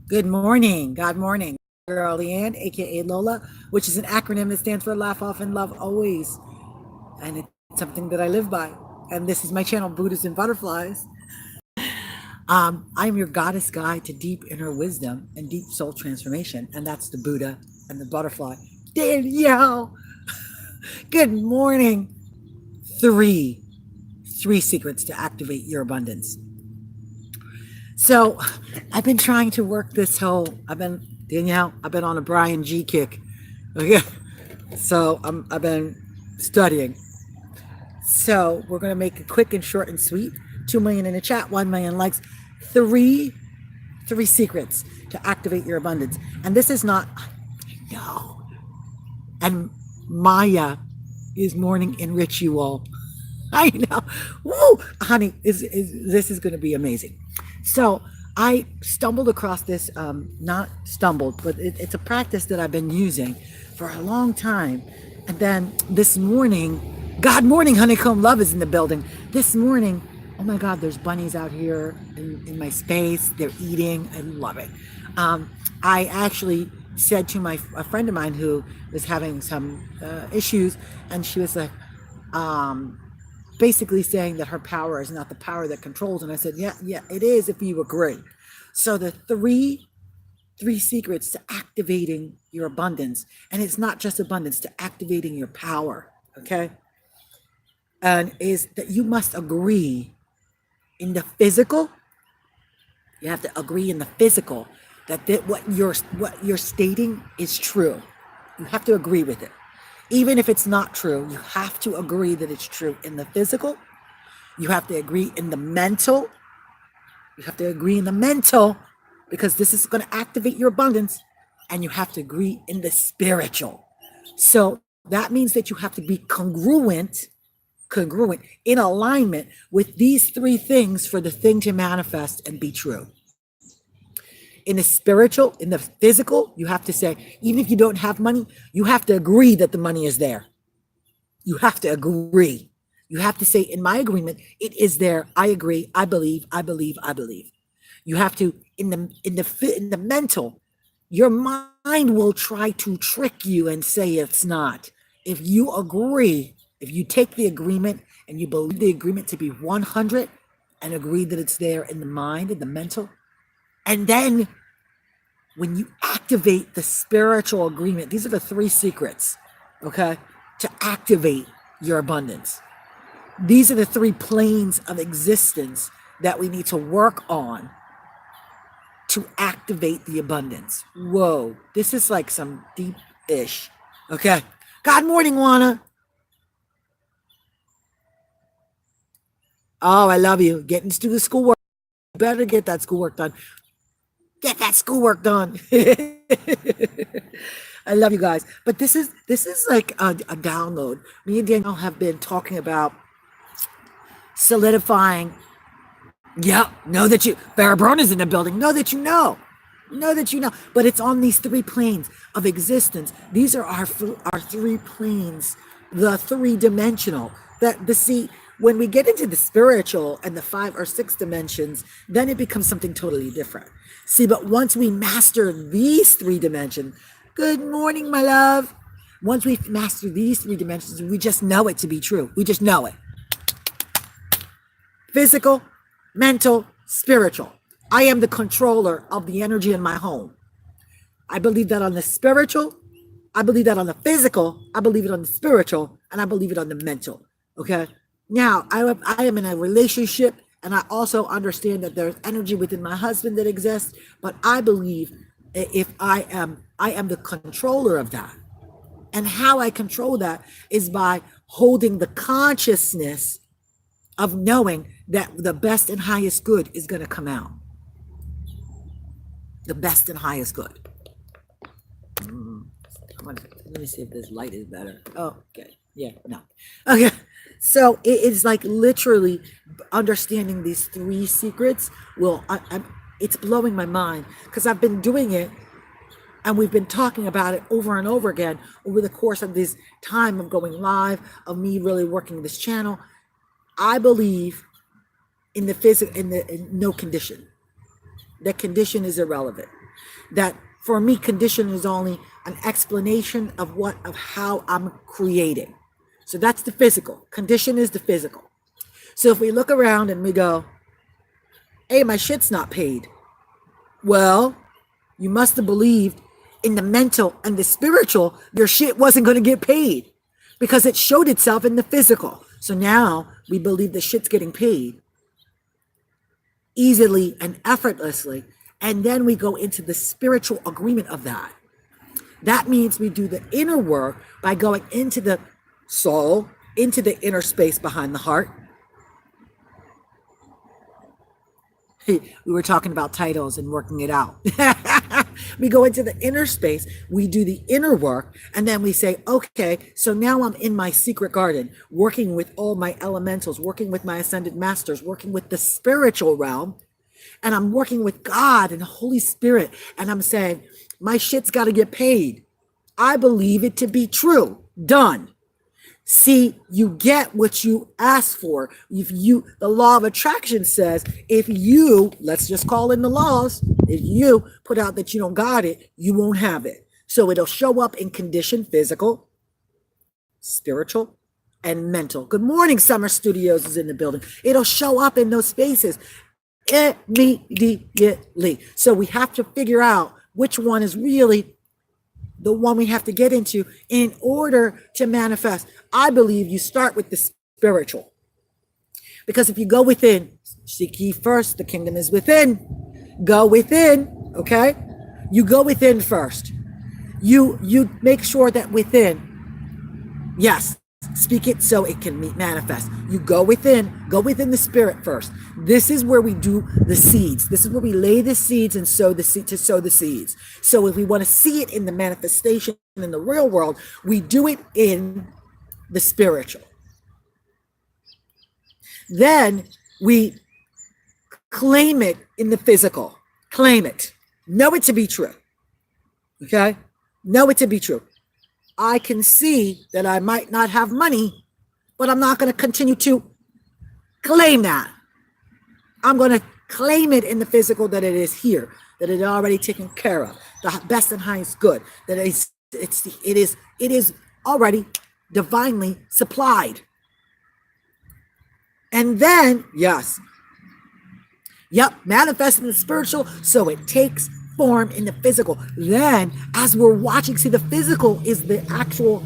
Good morning. God morning. Girl Leanne, aka Lola, which is an acronym that stands for Laugh Often, Love Always. And it's something that I live by. And this is my channel, Buddhas and Butterflies. I am your goddess guide to deep inner wisdom and deep soul transformation. And that's the Buddha and the butterfly. Danielle, good morning. Three, three secrets to activate your abundance. So I've been trying to work this Danielle, I've been on a Brian G kick. Okay. So I've been studying. So we're going to make it quick and short and sweet. 2 million in the chat, 1 million likes. Three, three secrets to activate your abundance. And this is not, no. And Maya is morning in ritual. I know. Woo, honey, this is going to be amazing. So I stumbled across this, not stumbled, but it's a practice that I've been using for a long time. And then this morning, God morning, honeycomb love is in the building. This morning, oh my God, there's bunnies out here in my space. They're eating. I love it. I actually said to a friend of mine who was having some issues, and she was like, basically saying that her power is not the power that controls. And I said, yeah, it is if you agree. So the three secrets to activating your abundance, and it's not just abundance, to activating your power, okay? And is that you must agree in the physical. You have to agree in the physical that what you're stating is true. You have to agree with it. Even if it's not true, you have to agree that it's true in the physical. You have to agree in the mental. You have to agree in the mental because this is going to activate your abundance. And you have to agree in the spiritual. So that means that you have to be congruent, in alignment with these three things for the thing to manifest and be true. In the spiritual, in the physical, you have to say, even if you don't have money, you have to agree that the money is there. You have to agree. You have to say, in my agreement, it is there. I agree. I believe. I believe. I believe. You have to, in the mental, your mind will try to trick you and say it's not. If you agree, if you take the agreement and you believe the agreement to be 100 and agree that it's there in the mind and the mental, and then when you activate the spiritual agreement, these are the three secrets, okay, to activate your abundance. These are the three planes of existence that we need to work on to activate the abundance. Whoa, this is like some deep-ish, okay? God morning, Juana. Oh, I love you. Getting to the schoolwork. You better get that schoolwork done. Get that schoolwork done. I love you guys. But this is like a download. Me and Daniel have been talking about solidifying. Yeah, know that you, Farah is in the building. Know that you know. Know that you know. But it's on these three planes of existence. These are our three planes, the three-dimensional. See, when we get into the spiritual and the 5 or 6 dimensions, then it becomes something totally different. See, but once we master these 3 dimensions, good morning, my love. Once we master these 3 dimensions, we just know it to be true. We just know it. Physical, mental, spiritual. I am the controller of the energy in my home. I believe that on the spiritual, I believe that on the physical, I believe it on the spiritual, and I believe it on the mental. Okay? Now, I am in a relationship, and I also understand that there's energy within my husband that exists, but I believe if I am the controller of that. And how I control that is by holding the consciousness of knowing that the best and highest good is going to come out. The best and highest good. Let me see if this light is better. Oh, okay. Yeah, no. Okay. So it is like literally understanding these 3 secrets it's blowing my mind because I've been doing it and we've been talking about it over and over again over the course of this time of going live, of me really working this channel. I believe in the physical, in no condition. That condition is irrelevant. That for me, condition is only an explanation of how I'm creating. So that's the physical. Condition is the physical. So if we look around and we go, hey, my shit's not paid. Well, you must have believed in the mental and the spiritual, your shit wasn't going to get paid because it showed itself in the physical. So now we believe the shit's getting paid easily and effortlessly. And then we go into the spiritual agreement of that. That means we do the inner work by going into the soul, into the inner space behind the heart. We were talking about titles and working it out. We go into the inner space, we do the inner work, and then we say, okay, so now I'm in my secret garden, working with all my elementals, working with my ascended masters, working with the spiritual realm, and I'm working with God and the Holy Spirit, and I'm saying, my shit's got to get paid. I believe it to be true. Done. See, you get what you ask for. The law of attraction says, if you, let's just call in the laws, if you put out that you don't got it, you won't have it. So it'll show up in condition, physical, spiritual, and mental. Good morning, Summer Studios is in the building. It'll show up in those spaces immediately. So we have to figure out which one is really the one we have to get into in order to manifest. I believe you start with the spiritual. Because if you go within, seek ye first, the kingdom is within. Go within, okay? You go within first. You make sure that within, yes, speak it so it can manifest. You go within the spirit first. This is where we do the seeds. This is where we lay the seeds and sow the seeds. So if we want to see it in the manifestation in the real world, we do it in the spiritual. Then we claim it in the physical. Claim it. Know it to be true. Okay? Know it to be true. I can see that I might not have money, but I'm not going to continue to claim that. I'm going to claim it in the physical that it is here, that it is already taken care of, the best and highest good, that it is already divinely supplied. And then, yes, manifest in the spiritual, so it takes form in the physical. Then as we're watching, see, the physical is the actual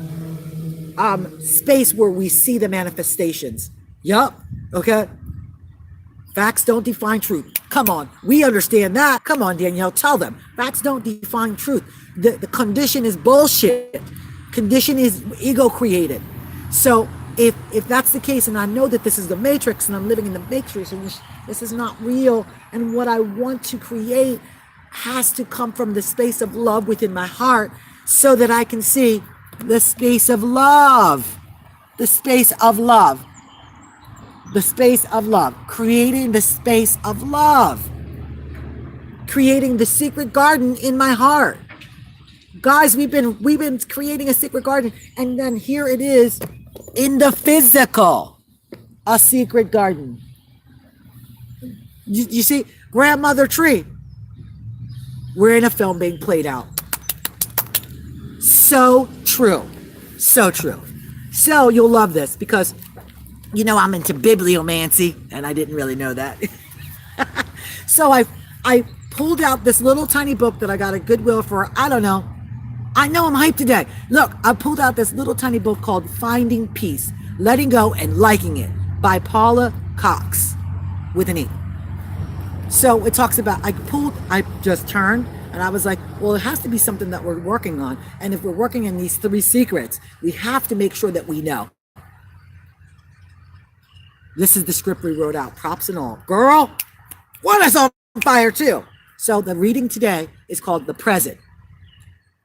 space where we see the manifestations. Okay. Facts don't define truth. Come on, we understand that. Come on, Danielle, tell them. Facts don't define truth. The condition is bullshit. Condition is ego created. So if that's the case, and I know that this is the matrix and I'm living in the matrix and this is not real, and what I want to create has to come from the space of love within my heart so that I can see the space of love, the space of love, the space of love, creating the space of love, creating the secret garden in my heart. Guys, we've been creating a secret garden, and then here it is in the physical, a secret garden. You see, grandmother tree. We're in a film being played out. So true. So true. So you'll love this because, you know, I'm into bibliomancy and I didn't really know that. So I pulled out this little tiny book that I got at Goodwill for, I don't know. I know I'm hyped today. Look, I pulled out this little tiny book called Finding Peace, Letting Go and Liking It by Paula Cox with an E. So it talks about, I just turned and I was like, well, it has to be something that we're working on. And if we're working in these 3 secrets, we have to make sure that we know. This is the script we wrote out, props and all. Girl, what is on fire too? So the reading today is called The Present.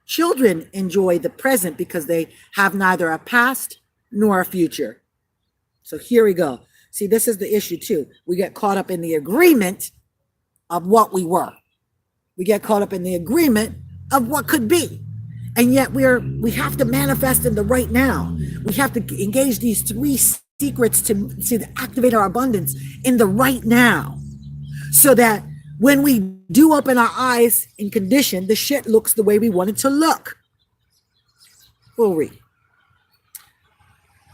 Children enjoy the present because they have neither a past nor a future. So here we go. See, this is the issue too. We get caught up in the agreement of what we were. We get caught up in the agreement of what could be. And yet we have to manifest in the right now. We have to engage these 3 secrets to activate our abundance in the right now. So that when we do open our eyes in condition, the shit looks the way we want it to look. We'll read.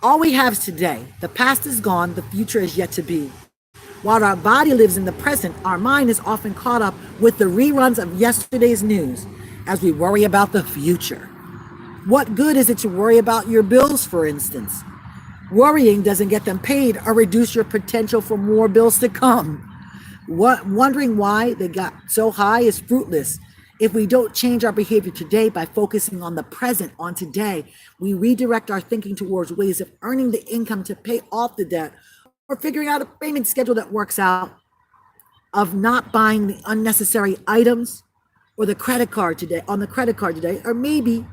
All we have is today. The past is gone, the future is yet to be. While our body lives in the present, our mind is often caught up with the reruns of yesterday's news as we worry about the future. What good is it to worry about your bills, for instance? Worrying doesn't get them paid or reduce your potential for more bills to come. Wondering why they got so high is fruitless. If we don't change our behavior today by focusing on the present, on today, we redirect our thinking towards ways of earning the income to pay off the debt, or figuring out a payment schedule that works out, of not buying the unnecessary items or the credit card today, or maybe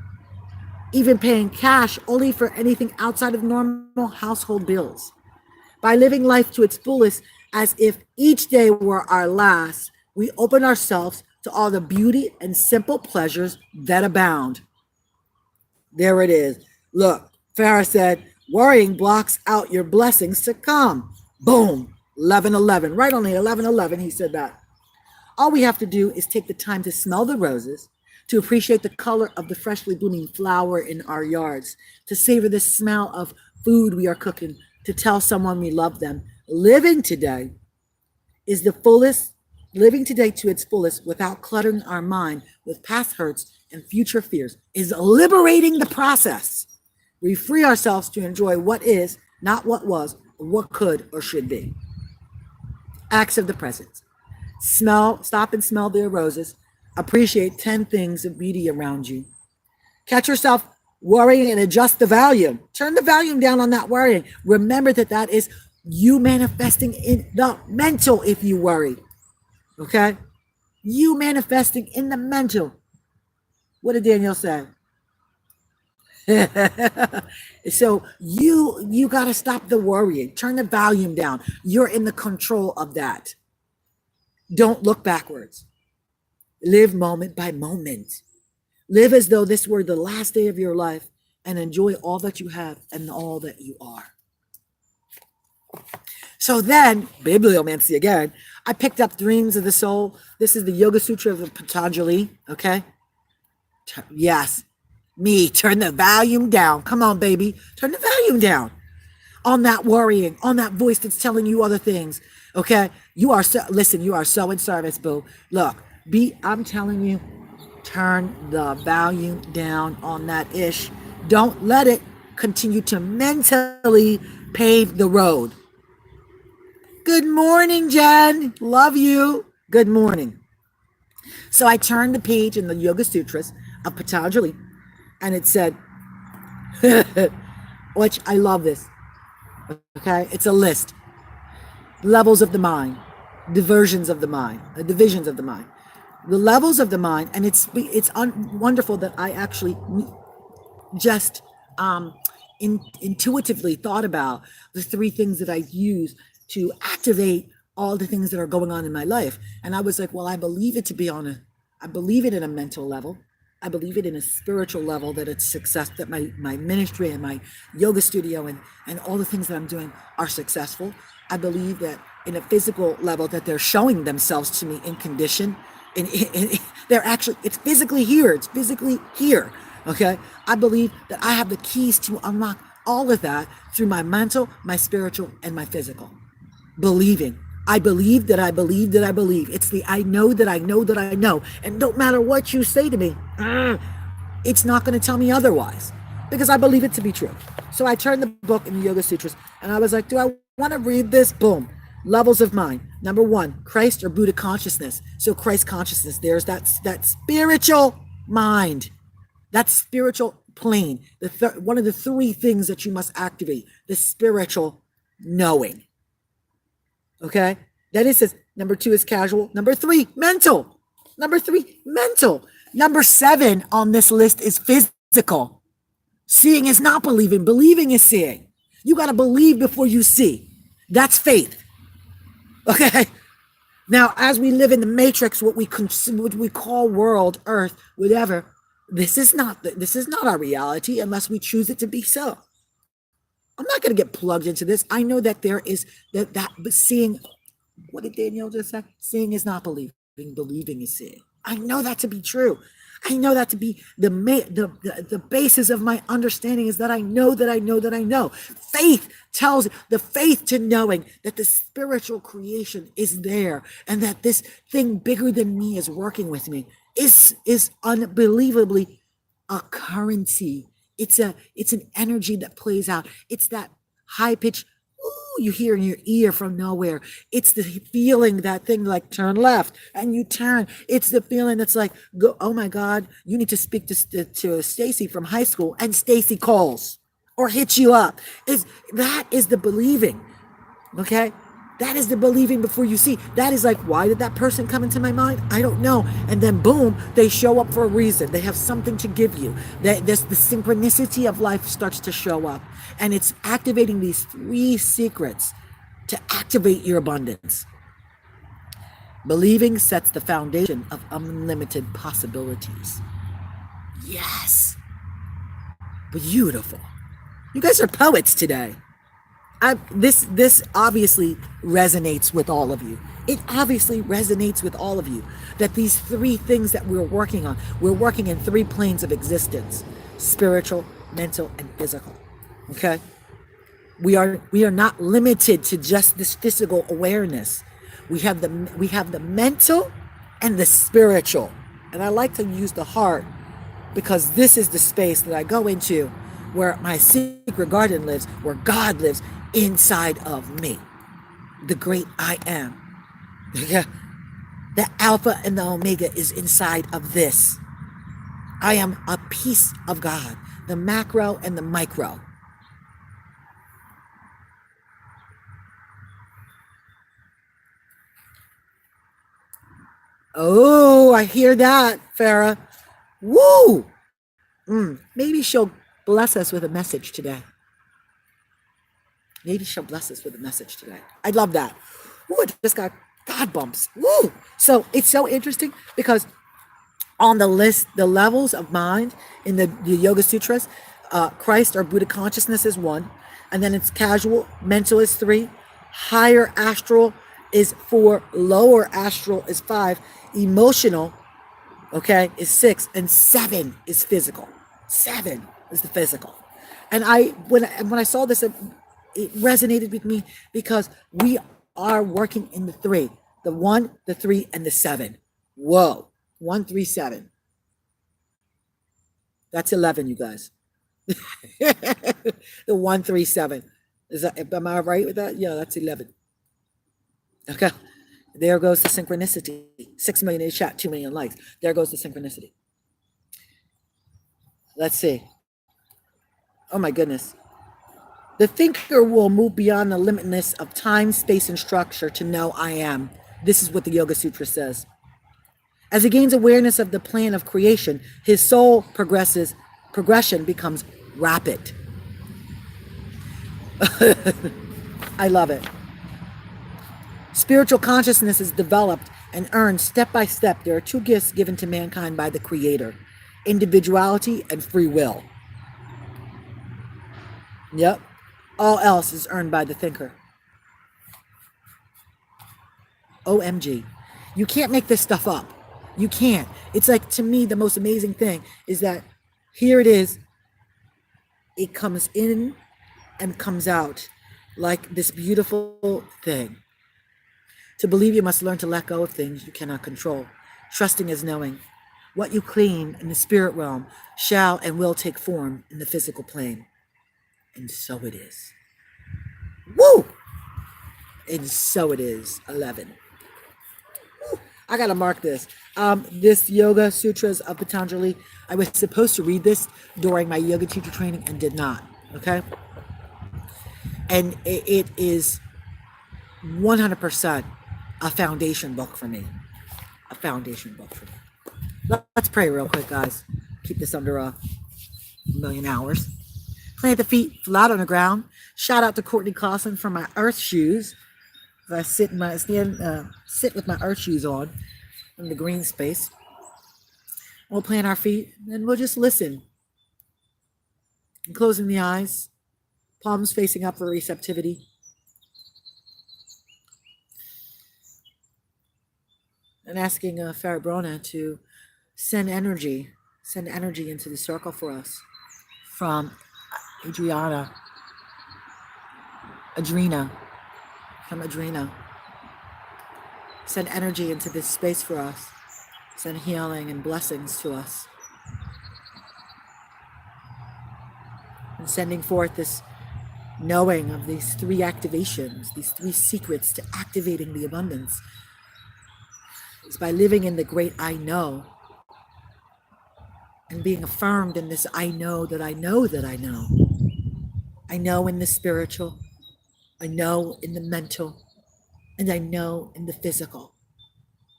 even paying cash only for anything outside of normal household bills. By living life to its fullest as if each day were our last, we open ourselves to all the beauty and simple pleasures that abound. There it is. Look, Farah said, worrying blocks out your blessings to come. Boom. 11:11. Right on the 11:11, he said that. All we have to do is take the time to smell the roses, to appreciate the color of the freshly blooming flower in our yards, to savor the smell of food we are cooking, to tell someone we love them. Living today to its fullest without cluttering our mind with past hurts and future fears is liberating the process. We free ourselves to enjoy what is, not what was, or what could or should be. Acts of the present. Stop and smell their roses. Appreciate 10 things of beauty around you. Catch yourself worrying and adjust the volume. Turn the volume down on that worrying. Remember that is you manifesting in the mental if you worry. Okay? You manifesting in the mental. What did Daniel say? So you got to stop the worrying. Turn the volume down. You're in the control of that. Don't look backwards. Live moment by moment. Live as though this were the last day of your life and enjoy all that you have and all that you are. So then, bibliomancy again, I picked up Dreams of the Soul. This is the Yoga Sutra of Patanjali, okay? Yes, me, turn the volume down. Come on, baby, turn the volume down on that worrying, on that voice that's telling you other things, okay? You are so in service, boo. Look, I'm telling you, turn the volume down on that ish. Don't let it continue to mentally pave the road. Good morning, Jen. Love you. Good morning. So I turned the page in the Yoga Sutras of Patanjali, and it said, which I love this. Okay, it's a list. Levels of the mind, divisions of the mind, the levels of the mind, and it's wonderful that I actually just intuitively thought about the three things that I use to activate all the things that are going on in my life. And I was like, well, I believe it in a mental level. I believe it in a spiritual level, that it's success, that my ministry and my yoga studio and all the things that I'm doing are successful. I believe that in a physical level that they're showing themselves to me in condition. They're actually, it's physically here. Okay. I believe that I have the keys to unlock all of that through my mental, my spiritual, and my physical. Believing. I believe that I believe that I believe. It's the I know that I know that I know. And don't matter what you say to me, it's not going to tell me otherwise, because I believe it to be true. So I turned the book in the Yoga Sutras and I was like, do I want to read this? Boom. Levels of mind. Number 1, Christ or Buddha consciousness. So Christ consciousness, there's that spiritual mind, that spiritual plane. One of the 3 things that you must activate, the spiritual knowing. Okay. Then it says, number 2 is casual. Number 3, mental. Number 7 on this list is physical. Seeing is not believing. Believing is seeing. You got to believe before you see. That's faith. Okay. Now, as we live in the matrix, what we call world, earth, whatever, this is not our reality unless we choose it to be so. I'm not going to get plugged into this. I know that there is that but seeing, what did Daniel just say? Seeing is not believing. believing is seeing. I know that to be true. I know that to be the basis of my understanding is that I know that I know that I know. Faith tells the faith to knowing that the spiritual creation is there and that this thing bigger than me is working with me is unbelievably a currency. It's an energy that plays out. It's that high pitch you hear in your ear from nowhere. It's the feeling, that thing like turn left and you turn. It's the feeling that's like, go, oh my God, you need to speak to Stacy from high school, and Stacy calls or hits you up. That is the believing. Okay? That is the believing before you see. That is like, why did that person come into my mind? I don't know. And then boom, they show up for a reason. They have something to give you. There's the synchronicity of life starts to show up. And it's activating these 3 secrets to activate your abundance. Believing sets the foundation of unlimited possibilities. Yes. Beautiful. You guys are poets today. This obviously resonates with all of you. It obviously resonates with all of you that these 3 things that we're working on, we're working in 3 planes of existence: spiritual, mental, and physical. Okay? We are not limited to just this physical awareness. We have the mental and the spiritual. And I like to use the heart because this is the space that I go into where my secret garden lives, where God lives inside of me. The great I am. The Alpha and the Omega is inside of this. I am a piece of God, the macro and the micro. Oh, I hear that, Farah. Woo! Maybe she'll bless us with a message today. Maybe she'll bless us with a message today. I love that. Ooh, I just got God bumps. Woo! So it's so interesting because on the list, the levels of mind in the Yoga Sutras, Christ or Buddha consciousness is 1, and then it's casual, mental is 3, higher astral is 4, lower astral is 5, emotional, okay, is 6, and 7 is physical. 7 is the physical. And when I saw this, it resonated with me because we are working in the 3, the 1, the 3, and the 7. Whoa, 1, 3, 7. That's 11, you guys. The 1, 3, 7. Am I right with that? Yeah, that's 11. Okay. There goes the synchronicity. 6 million in the chat, 2 million likes. There goes the synchronicity. Let's see. Oh my goodness. The thinker will move beyond the limitless of time, space, and structure to know I am. This is what the Yoga Sutra says. As he gains awareness of the plan of creation, his soul progression becomes rapid. I love it. Spiritual consciousness is developed and earned step by step. There are 2 gifts given to mankind by the Creator: individuality and free will. Yep. All else is earned by the thinker. OMG. You can't make this stuff up. You can't. It's like, to me, the most amazing thing is that here it is. It comes in and comes out like this beautiful thing. To believe, you must learn to let go of things you cannot control. Trusting is knowing. What you claim in the spirit realm shall and will take form in the physical plane. And so it is. Woo! And so it is. 11. Woo! I gotta mark this. This Yoga Sutras of Patanjali, I was supposed to read this during my yoga teacher training and did not. Okay? And it is 100% a foundation book for me. A foundation book for me. Let's pray real quick, guys. Keep this under a million hours. Plant the feet flat on the ground. Shout out to Courtney Clausen for my earth shoes. I sit with my earth shoes on in the green space. We'll plant our feet and we'll just listen. And closing the eyes, palms facing up for receptivity. and asking Farabrona to send energy into the circle for us from Adrena, from Adrena. Send energy into this space for us. Send healing and blessings to us. And sending forth this knowing of these three activations, these three secrets to activating the abundance, is by living in the great I know and being affirmed in this I know that I know that I know. I know in the spiritual, I know in the mental, and I know in the physical.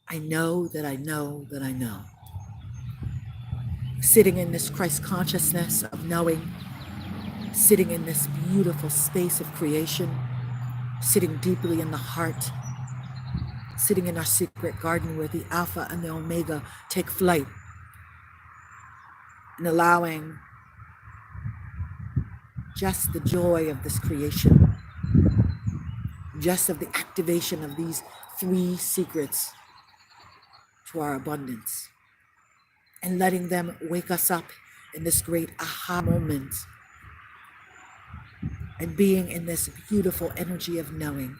I know that I know that I know. Sitting in this Christ consciousness of knowing, sitting in this beautiful space of creation, sitting deeply in the heart, sitting in our secret garden where the Alpha and the Omega take flight, and allowing just the joy of this creation, just of the activation of these three secrets to our abundance, and letting them wake us up in this great aha moment, and being in this beautiful energy of knowing.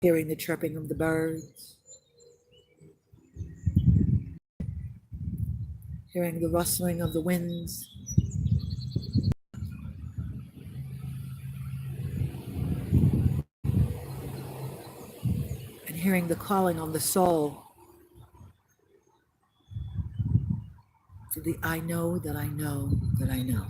Hearing the chirping of the birds, hearing the rustling of the winds, and hearing the calling on the soul to the I know that I know that I know.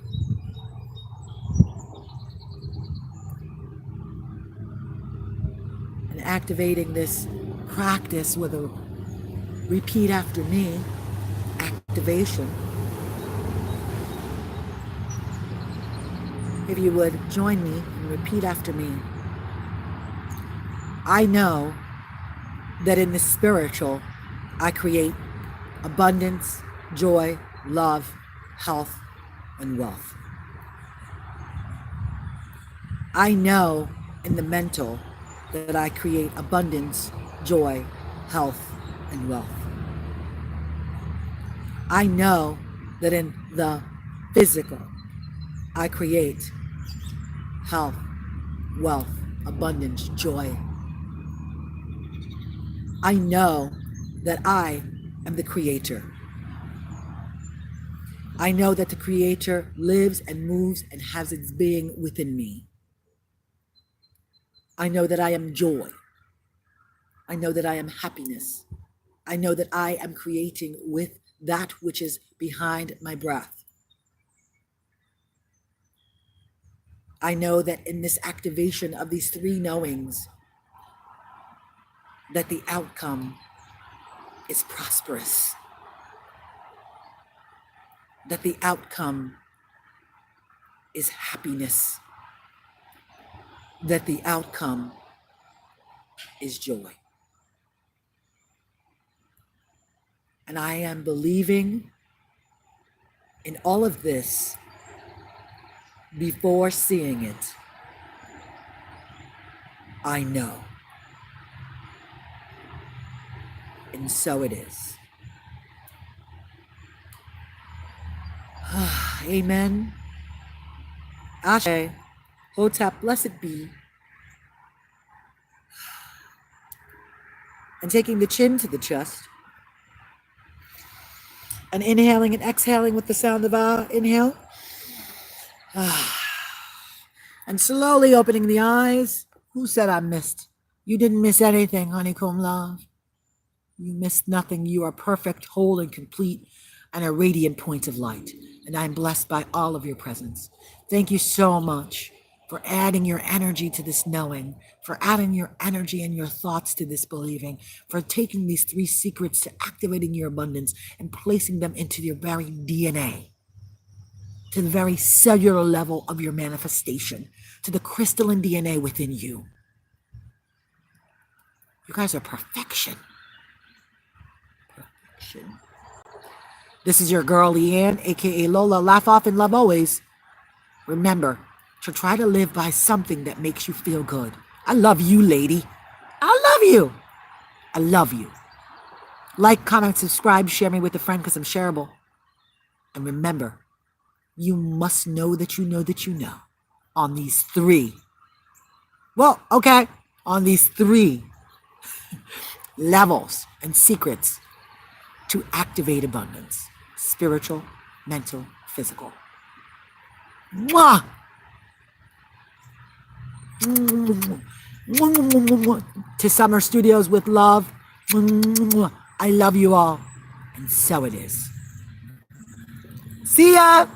And activating this practice with a repeat after me activation. If you would join me and repeat after me. I know that in the spiritual, I create abundance, joy, love, health, and wealth. I know in the mental that I create abundance, joy, health, and wealth. I know that in the physical, I create health, wealth, abundance, joy. I know that I am the creator. I know that the creator lives and moves and has its being within me. I know that I am joy. I know that I am happiness. I know that I am creating with that which is behind my breath. I know that in this activation of these three knowings, that the outcome is prosperous, that the outcome is happiness, that the outcome is joy. And I am believing in all of this before seeing it. I know. And so it is. Amen. Ashe. Hotep, blessed be. And taking the chin to the chest. And inhaling and exhaling with the sound of ah. Inhale. And slowly opening the eyes. Who said I missed? You didn't miss anything, honeycomb love. You missed nothing. You are perfect, whole, and complete, and a radiant point of light. And I'm blessed by all of your presence. Thank you so much for adding your energy to this knowing, for adding your energy and your thoughts to this believing, for taking these three secrets to activating your abundance and placing them into your very DNA, to the very cellular level of your manifestation, to the crystalline DNA within you. You guys are perfection. This is your girl, Leanne, aka Lola. Laugh off and love always. Remember to try to live by something that makes you feel good. I love you, lady. I love you. I love you. Like, comment, subscribe, share me with a friend because I'm shareable. And remember, you must know that you know that you know on these three. Well, okay, on these three levels and secrets to activate abundance: spiritual, mental, physical. Mwah! To Summer Studios with love. I love you all. And so it is. See ya!